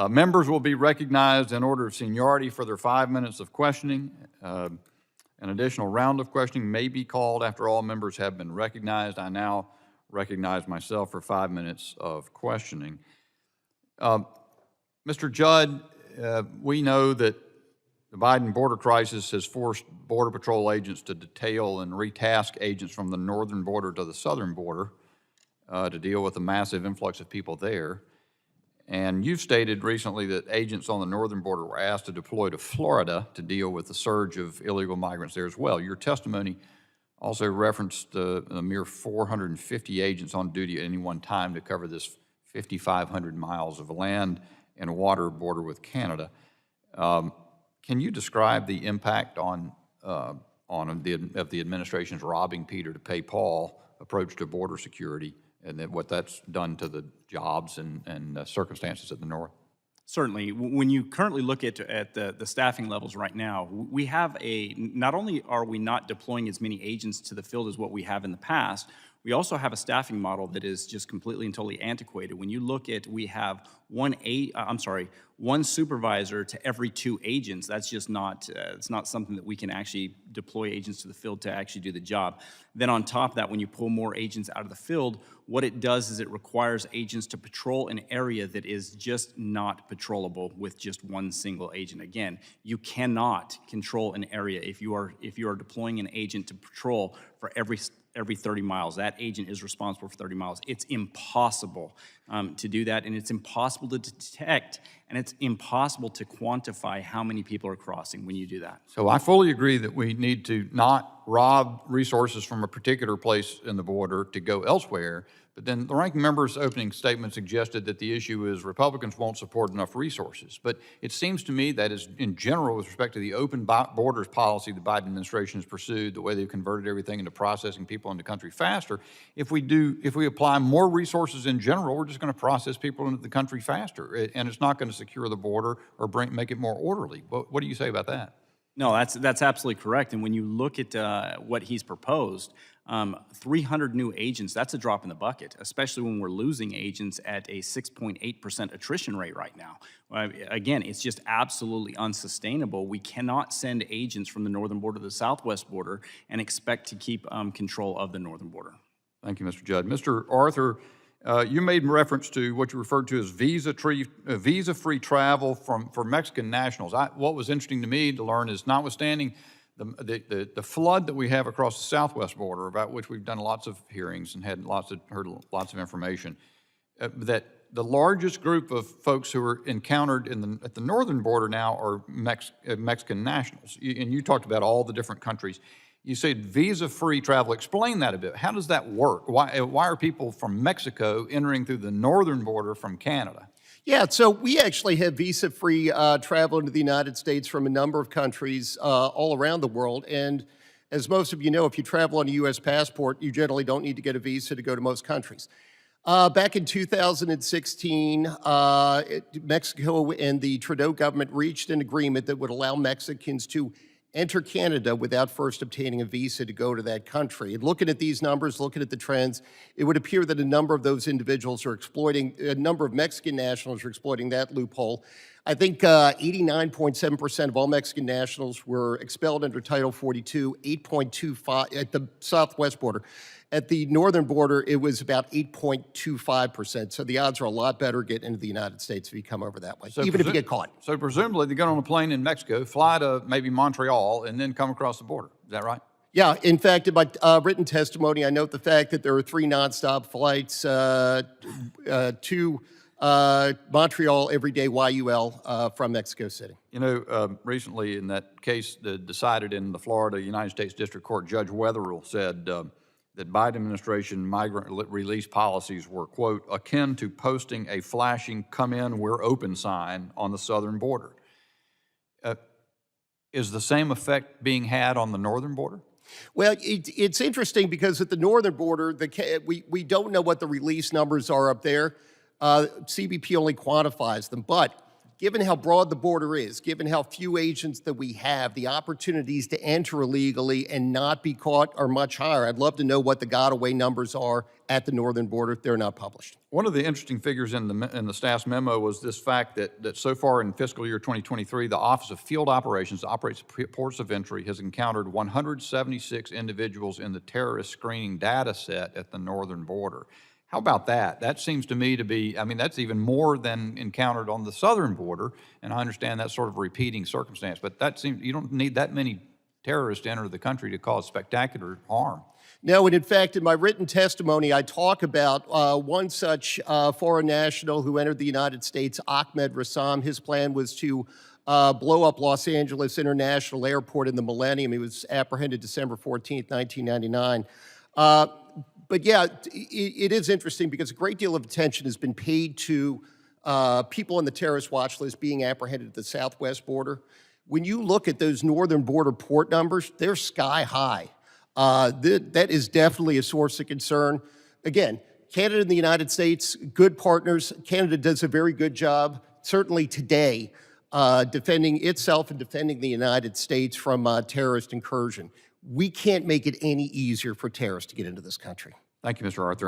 Members will be recognized in order of seniority for their 5 minutes of questioning. An additional round of questioning may be called after all members have been recognized. I now recognize myself for 5 minutes of questioning. Mr. Judd, we know that the Biden border crisis has forced Border Patrol agents to detail and retask agents from the northern border to the southern border to deal with the massive influx of people there. And you've stated recently that agents on the northern border were asked to deploy to Florida to deal with the surge of illegal migrants there as well. Your testimony also referenced a mere 450 agents on duty at any one time to cover this 5,500 miles of land and water border with Canada. Can you describe the impact of the administration's robbing Peter to pay Paul approach to border security, and then what that's done to the jobs and circumstances at the north? Certainly. When you currently look at the staffing levels right now, we have not only are we not deploying as many agents to the field as what we have in the past, we also have a staffing model that is just completely and totally antiquated. When you look at, we have one supervisor to every 2 agents. That's just not, it's not something that we can actually deploy agents to the field to actually do the job. Then on top of that, when you pull more agents out of the field, what it does is it requires agents to patrol an area that is just not patrollable with just one single agent. Again, you cannot control an area if you are deploying an agent to patrol for every 30 miles. That agent is responsible for 30 miles. It's impossible to do that, and it's impossible to detect, and it's impossible to quantify how many people are crossing when you do that. So I fully agree that we need to not rob resources from a particular place in the border to go elsewhere, but then the ranking member's opening statement suggested that the issue is Republicans won't support enough resources. But it seems to me that is, in general, with respect to the open borders policy the Biden administration has pursued, the way they've converted everything into processing people into the country faster, if we apply more resources in general, we're just going to process people into the country faster, and it's not going to secure the border or make it more orderly. What do you say about that? No, that's absolutely correct. And when you look at what he's proposed, 300 new agents, that's a drop in the bucket, especially when we're losing agents at a 6.8% attrition rate right now. Again, it's just absolutely unsustainable. We cannot send agents from the northern border to the southwest border and expect to keep control of the northern border. Thank you, Mr. Judd. Mr. Arthur, you made reference to what you referred to as visa-free travel for Mexican nationals. What was interesting to me to learn is, notwithstanding the flood that we have across the southwest border, about which we've done lots of hearings and heard lots of information, that the largest group of folks who are encountered at the northern border now are Mexican nationals. And you talked about all the different countries. You said visa-free travel. Explain that a bit. How does that work? Why are people from Mexico entering through the northern border from Canada? Yeah, so we actually have visa-free travel into the United States from a number of countries all around the world. And as most of you know, if you travel on a U.S. passport, you generally don't need to get a visa to go to most countries. Back in 2016, Mexico and the Trudeau government reached an agreement that would allow Mexicans to enter Canada without first obtaining a visa to go to that country. And looking at these numbers, looking at the trends, it would appear that a number of those individuals are exploiting, a number of Mexican nationals are exploiting that loophole. I think 89.7% of all Mexican nationals were expelled under Title 42, 8.25 at the southwest border. At the northern border, it was about 8.25%. So the odds are a lot better getting into the United States if you come over that way, even if you get caught. So presumably they get on a plane in Mexico, fly to maybe Montreal, and then come across the border. Is that right? Yeah. In fact, in my written testimony, I note the fact that there are 3 nonstop flights to Montreal every day, YUL, from Mexico City. You know, recently in that case decided in the Florida United States District Court, Judge Wetherill said that Biden administration migrant release policies were, quote, akin to posting a flashing "come in, we're open" sign on the southern border. Is the same effect being had on the northern border? Well, it's interesting because at the northern border, we don't know what the release numbers are up there. CBP only quantifies them, but given how broad the border is, given how few agents that we have, the opportunities to enter illegally and not be caught are much higher. I'd love to know what the got-away numbers are at the northern border. They're not published. One of the interesting figures in the staff's memo was this fact that so far in fiscal year 2023, the Office of Field Operations that operates ports of entry has encountered 176 individuals in the terrorist screening data set at the northern border. How about that? That seems to me to be, I mean, that's even more than encountered on the southern border, and I understand that's sort of a repeating circumstance, but that seems, you don't need that many terrorists to enter the country to cause spectacular harm. No, and in fact, in my written testimony, I talk about one such foreign national who entered the United States, Ahmed Rassam. His plan was to blow up Los Angeles International Airport in the millennium. He was apprehended December 14th, 1999. But yeah, it is interesting because a great deal of attention has been paid to people on the terrorist watch list being apprehended at the southwest border. When you look at those northern border port numbers, they're sky high. That is definitely a source of concern. Again, Canada and the United States, good partners. Canada does a very good job, certainly today, defending itself and defending the United States from terrorist incursion. We can't make it any easier for terrorists to get into this country. Thank you, Mr. Arthur.